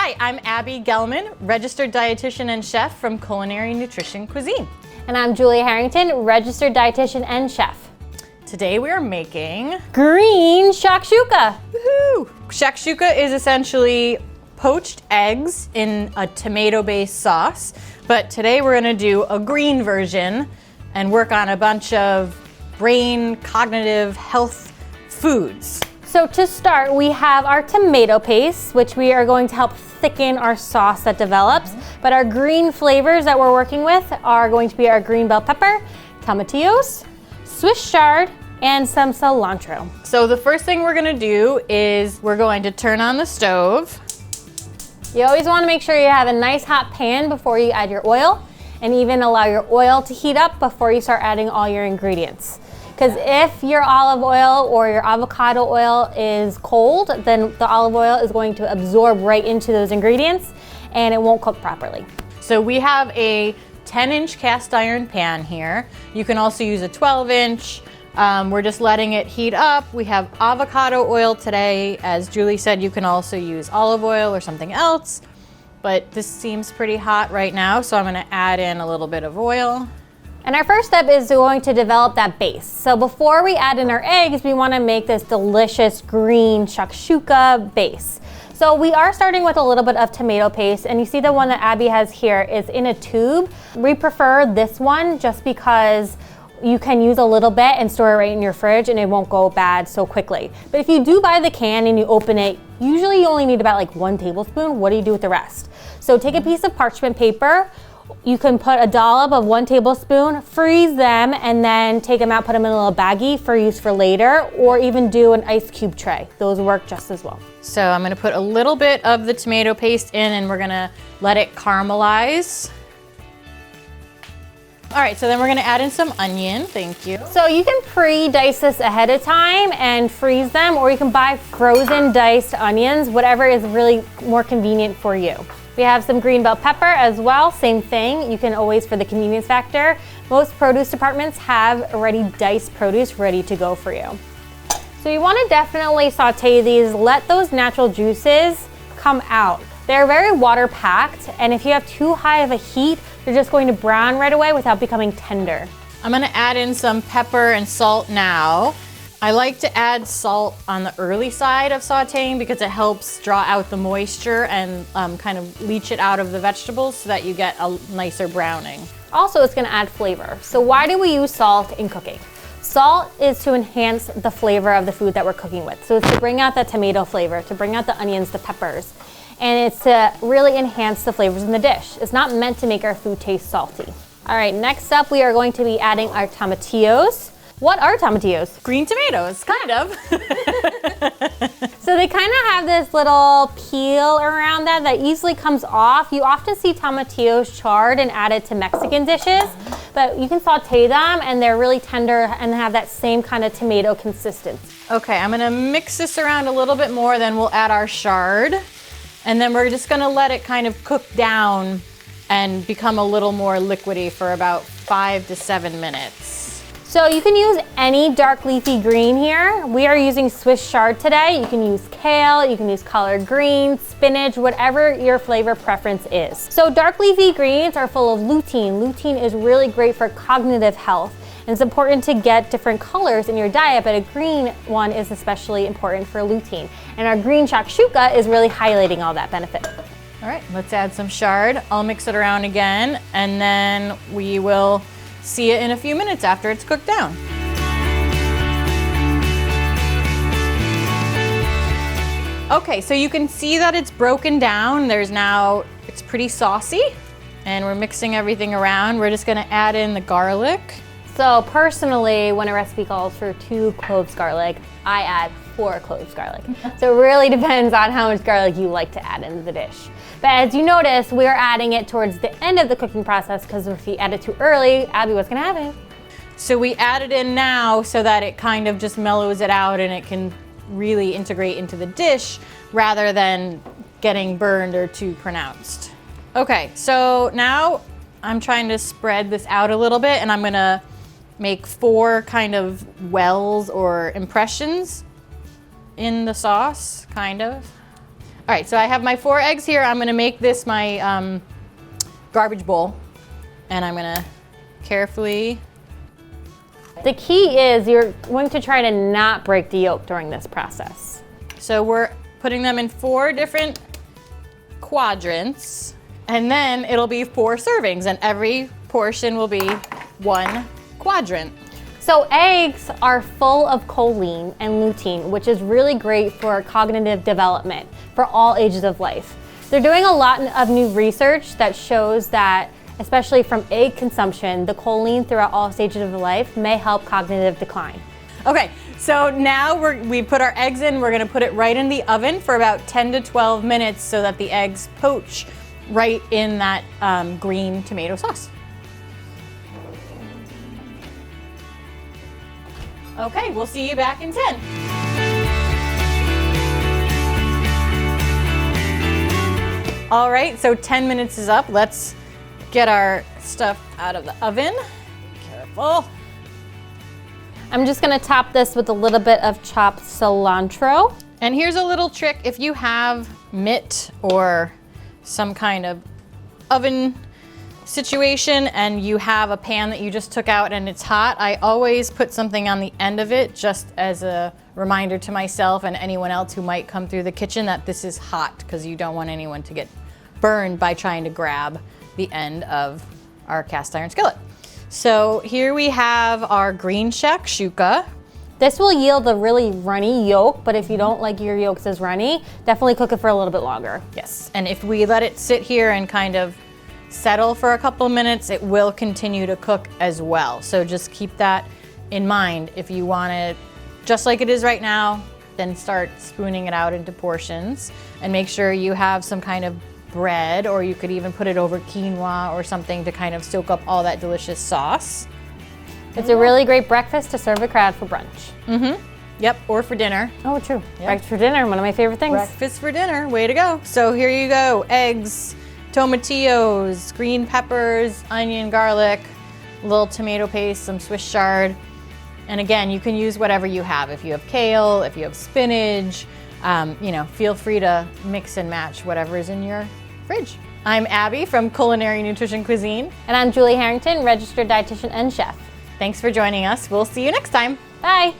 Hi, I'm Abbie Gelman, registered dietitian and chef from Culinary Nutrition Cuisine. And I'm Julia Harrington, registered dietitian and chef. Today we are making green shakshuka. Woohoo! Shakshuka is essentially poached eggs in a tomato-based sauce, but today we're gonna do a green version and work on a bunch of brain cognitive health foods. So to start, we have our tomato paste, which we are going to help thicken our sauce that develops. But our green flavors that we're working with are going to be our green bell pepper, tomatillos, Swiss chard, and some cilantro. So the first thing we're gonna do is we're going to turn on the stove. You always wanna make sure you have a nice hot pan before you add your oil, and even allow your oil to heat up before you start adding all your ingredients. Because if your olive oil or your avocado oil is cold, then the olive oil is going to absorb right into those ingredients and it won't cook properly. So we have a 10-inch cast iron pan here. You can also use a 12-inch. We're just letting it heat up. We have avocado oil today. As Julie said, you can also use olive oil or something else, but this seems pretty hot right now, so I'm gonna add in a little bit of oil. And our first step is going to develop that base. So before we add in our eggs, we want to make this delicious green shakshuka base. So we are starting with a little bit of tomato paste, and you see the one that Abbie has here is in a tube. We prefer this one just because you can use a little bit and store it right in your fridge and it won't go bad so quickly. But if you do buy the can and you open it, usually you only need about like 1 tablespoon. What do you do with the rest? So take a piece of parchment paper. You can put a dollop of 1 tablespoon, freeze them, and then take them out, put them in a little baggie for use for later, or even do an ice cube tray. Those work just as well. So I'm gonna put a little bit of the tomato paste in and we're gonna let it caramelize. All right, so then we're gonna add in some onion, thank you. So you can pre-dice this ahead of time and freeze them, or you can buy frozen diced onions, whatever is really more convenient for you. We have some green bell pepper as well, same thing. You can always, for the convenience factor, most produce departments have already diced produce ready to go for you. So you wanna definitely saute these, let those natural juices come out. They're very water packed, and if you have too high of a heat, they're just going to brown right away without becoming tender. I'm gonna add in some pepper and salt now. I like to add salt on the early side of sauteing because it helps draw out the moisture and kind of leach it out of the vegetables so that you get a nicer browning. Also, it's gonna add flavor. So why do we use salt in cooking? Salt is to enhance the flavor of the food that we're cooking with. So it's to bring out that tomato flavor, to bring out the onions, the peppers, and it's to really enhance the flavors in the dish. It's not meant to make our food taste salty. All right, next up, we are going to be adding our tomatillos. What are tomatillos? Green tomatoes, kind of. So they kind of have this little peel around that easily comes off. You often see tomatillos charred and added to Mexican dishes, but you can saute them and they're really tender and have that same kind of tomato consistency. Okay, I'm gonna mix this around a little bit more, then we'll add our chard, and then we're just gonna let it kind of cook down and become a little more liquidy for about 5 to 7 minutes. So you can use any dark leafy green here. We are using Swiss chard today. You can use kale, you can use collard greens, spinach, whatever your flavor preference is. So dark leafy greens are full of lutein. Lutein is really great for cognitive health. And it's important to get different colors in your diet, but a green one is especially important for lutein. And our green shakshuka is really highlighting all that benefit. All right, let's add some chard. I'll mix it around again, and then we will see it in a few minutes after it's cooked down. Okay, so you can see that it's broken down. It's pretty saucy, and we're mixing everything around. We're just gonna add in the garlic. So personally, when a recipe calls for 2 cloves garlic, I add 4 cloves garlic. So it really depends on how much garlic you like to add into the dish. But as you notice, we are adding it towards the end of the cooking process because if you add it too early, Abbie, what's gonna happen? So we add it in now so that it kind of just mellows it out and it can really integrate into the dish rather than getting burned or too pronounced. Okay, so now I'm trying to spread this out a little bit, and I'm gonna make 4 kind of wells or impressions in the sauce, kind of. All right, so I have my 4 eggs here. I'm gonna make this my garbage bowl, and I'm gonna carefully. The key is you're going to try to not break the yolk during this process. So we're putting them in 4 different quadrants, and then it'll be 4 servings, and every portion will be 1 quadrant. So eggs are full of choline and lutein, which is really great for cognitive development for all ages of life. They're doing a lot of new research that shows that, especially from egg consumption, the choline throughout all stages of life may help cognitive decline. Okay, so now we put our eggs in. We're gonna put it right in the oven for about 10 to 12 minutes so that the eggs poach right in that green tomato sauce. Okay, we'll see you back in 10. All right, so 10 minutes is up. Let's get our stuff out of the oven. Careful. I'm just gonna top this with a little bit of chopped cilantro. And here's a little trick. If you have mitt or some kind of oven situation and you have a pan that you just took out and it's hot, I always put something on the end of it just as a reminder to myself and anyone else who might come through the kitchen that this is hot, because you don't want anyone to get burned by trying to grab the end of our cast iron skillet. So here we have our green shakshuka. This will yield a really runny yolk, but if you don't like your yolks as runny, definitely cook it for a little bit longer. Yes, and if we let it sit here and kind of settle for a couple of minutes, it will continue to cook as well. So just keep that in mind. If you want it just like it is right now, then start spooning it out into portions, and make sure you have some kind of bread, or you could even put it over quinoa or something to kind of soak up all that delicious sauce. It's a really great breakfast to serve a crowd for brunch. Mm-hmm. Yep, or for dinner. Oh, true. Yep. Breakfast for dinner, one of my favorite things. Breakfast for dinner, way to go. So here you go, eggs, tomatillos, green peppers, onion, garlic, a little tomato paste, some Swiss chard. And again, you can use whatever you have. If you have kale, if you have spinach, feel free to mix and match whatever is in your fridge. I'm Abbie from Culinary Nutrition Cuisine. And I'm Julie Harrington, registered dietitian and chef. Thanks for joining us. We'll see you next time. Bye.